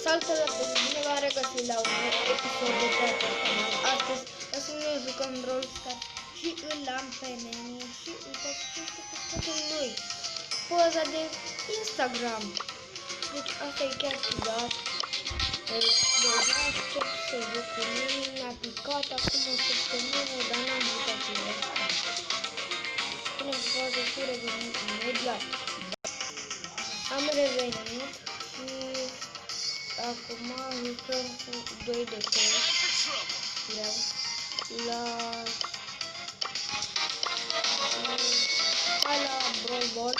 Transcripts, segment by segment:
Salutare la toți, bine v-am regăsit la un episod de pe canal. Astăzi o să ne jucăm Brawl Stars și îl am pe Neni și uitați ce este pe spatele lui. Poza de Instagram. Deci asta e chiar ciudat. Deja aștept să joc cu Neni, mi-a picat acum o săptămână, dar n-am jucat cu el. Punem poză și revenim imediat. Am revenit și acum jucăm cu 2 de la Brawl Ball.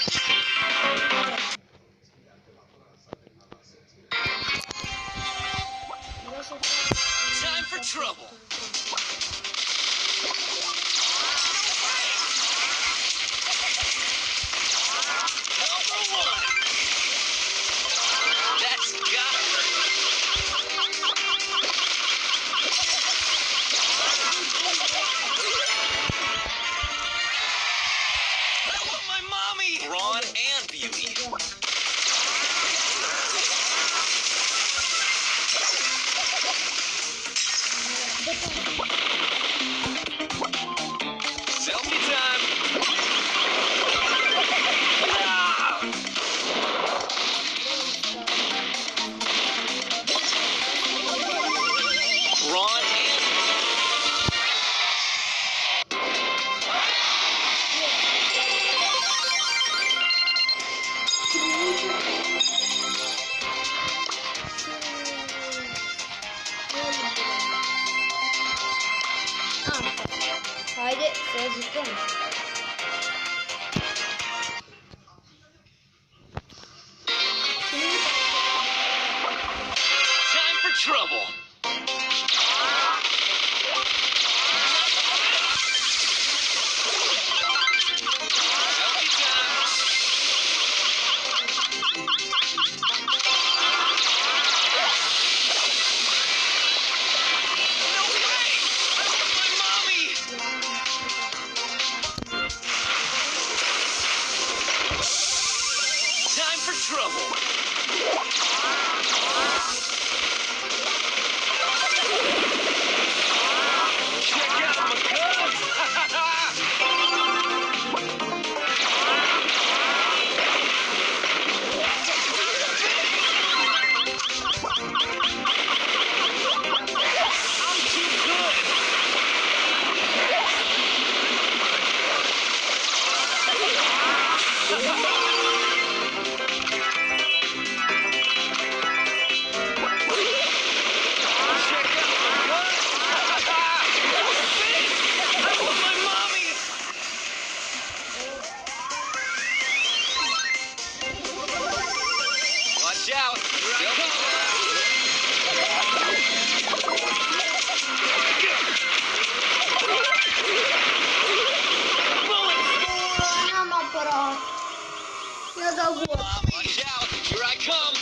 Time for trouble. Ron and Beauty. Selfie time. Ron and Haide să jucăm. Time for trouble. Trouble. Check out my guns. I'm too good. Watch out! Here I come! N-am apărat. I-a dat gol. Watch out! Here I come!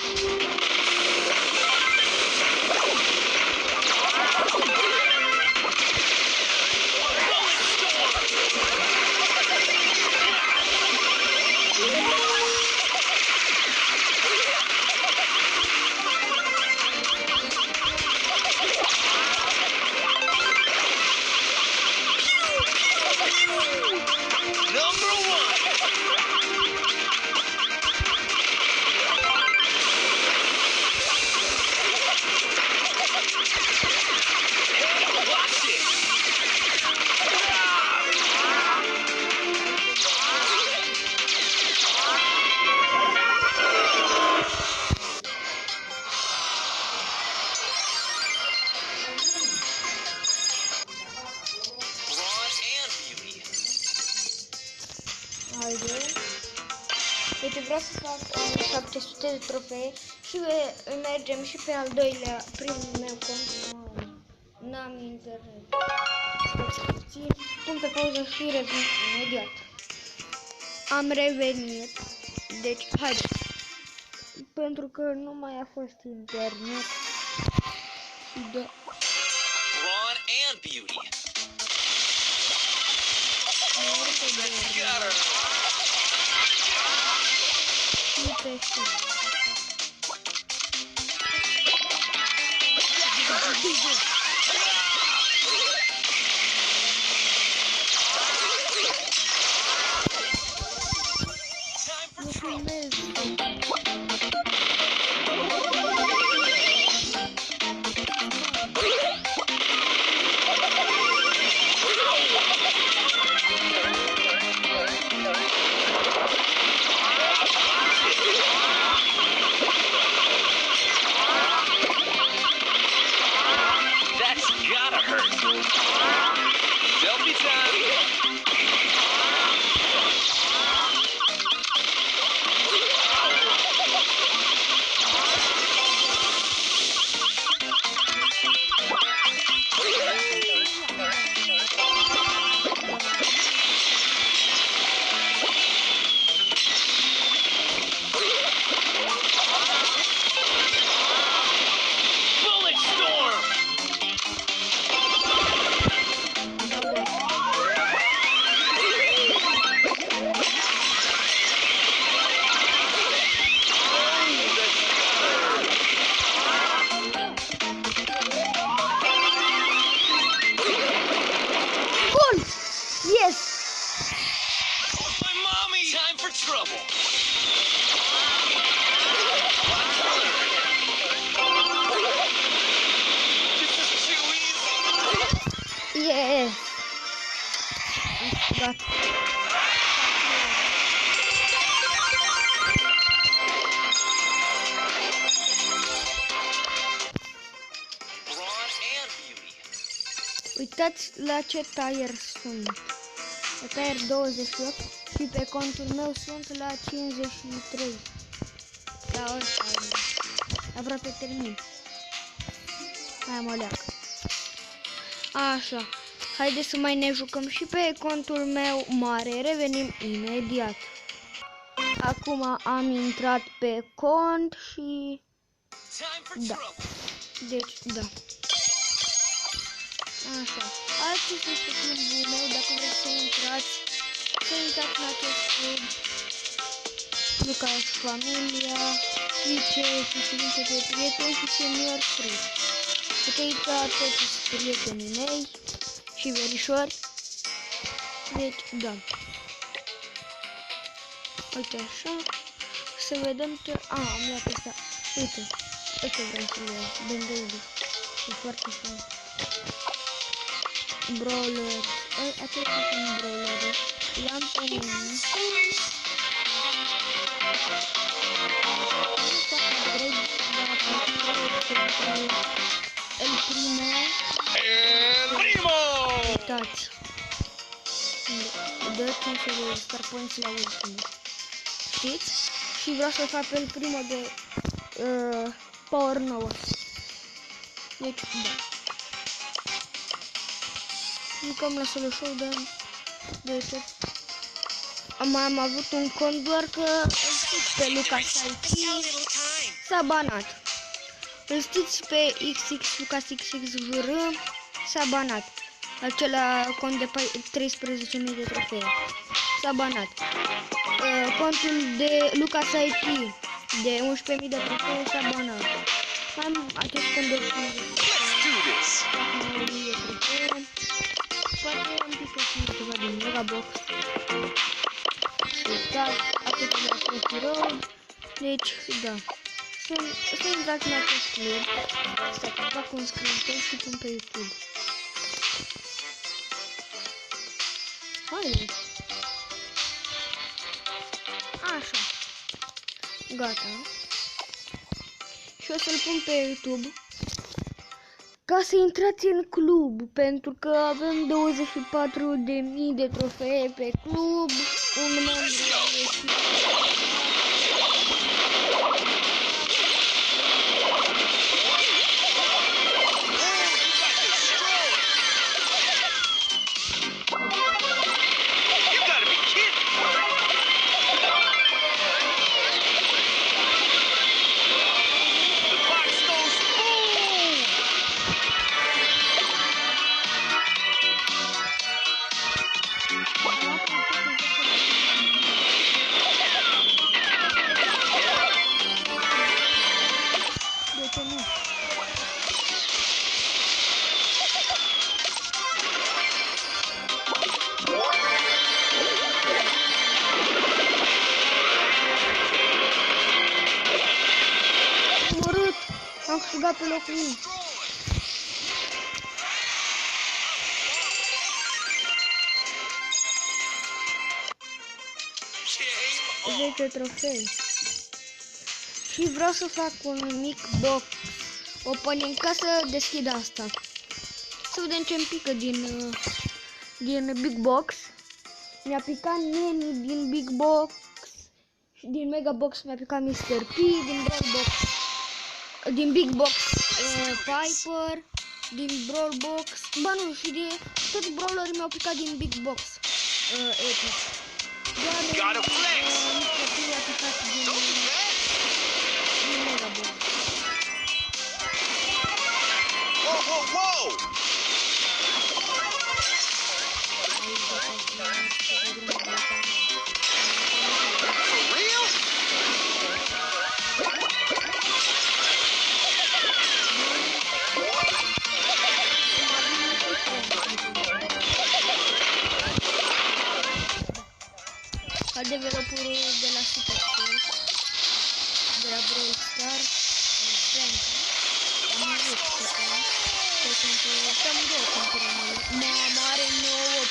Uite, vreau să fac 700 de trofee și mergem și pe al doilea, primul meu cont. N-am internet. Stați puțin, pun pe pauză și revin imediat. Am revenit. Deci, haide. Pentru că nu mai a fost internet. Da. Ron and Beauty. Got her. Time for Nu trouble. filmez. That's gotta hurt. Selfie time. Bullet storm. Gol! Yes! My mommy. Time for trouble. This is too easy. Yes! Gata. Ron and Beauty. Uitați la ce tire sunt. Pe tire 28 și pe contul meu sunt la 53. La ăsta aproape termin. Hai mă leac. Așa. Haideți să mai ne jucăm și pe contul meu mare. Revenim imediat. Acum am intrat pe cont și... Time for Da. trouble. Deci, da. Așa. Acesta este clubul meu. Dacă vreți să intrați în acest club. Jucați familia, vice, susținute pe prieteni și senior free. Puteți da toți prietenii mei și verișori. Deci, da. Uite așa. Să vedem ce... am luat asta. Uite. Asta vreau să le iau. Bendelul. E foarte fain. Brawler. Acestea sunt brawlere. Le-am pe mine. El primo. El Primo. Uitați. Dă 500 de star points la ultimul. Știți? Și vreau să fac pe el primo de power 9. Deci, da. Jucăm la solo show de tot. Am avut un cont doar că îl știți pe Lucas IT s-a banat. Îl știți pe XX Lucas XXVR s-a banat. Acela cont de 13.000 de trofee. S-a banat. Contul de Lucas IT de 11.000 de trofee s-a banat. Am acest cont de 5.000 Let's do this. de trofee. Poate am picat ceva din Megabox. Uitați, atât de la Coffee Road. Deci, da. Să intrați în acest club. Să fac un screen și pun pe YouTube. Hai! Așa. Gata. Și o să-l pun pe YouTube. Ca să intrați în club, pentru că avem 24.000 de trofee pe club, un membru You gotta be kidding. The box goes boom. omorât. Am câștigat pe locul 1. Game on. 10 trofee. Și vreau să fac un mic box opening ca să deschid asta. Să vedem ce îmi pică din Big Box. Mi-a picat Neni din Big Box. Și din Mega Box mi-a picat Mr. P. Din Brawl Box, din Big Box Piper. Din Brawl Box, ba nu, și de toți brawlerii mi-au picat din Big Box Epic. Doar Mr. P a picat din Mega Box. Whoa, whoa, whoa! For real? Ca developerul de la Supercell, de la Brawl Stars, am avut cam două campionate. Mama are 9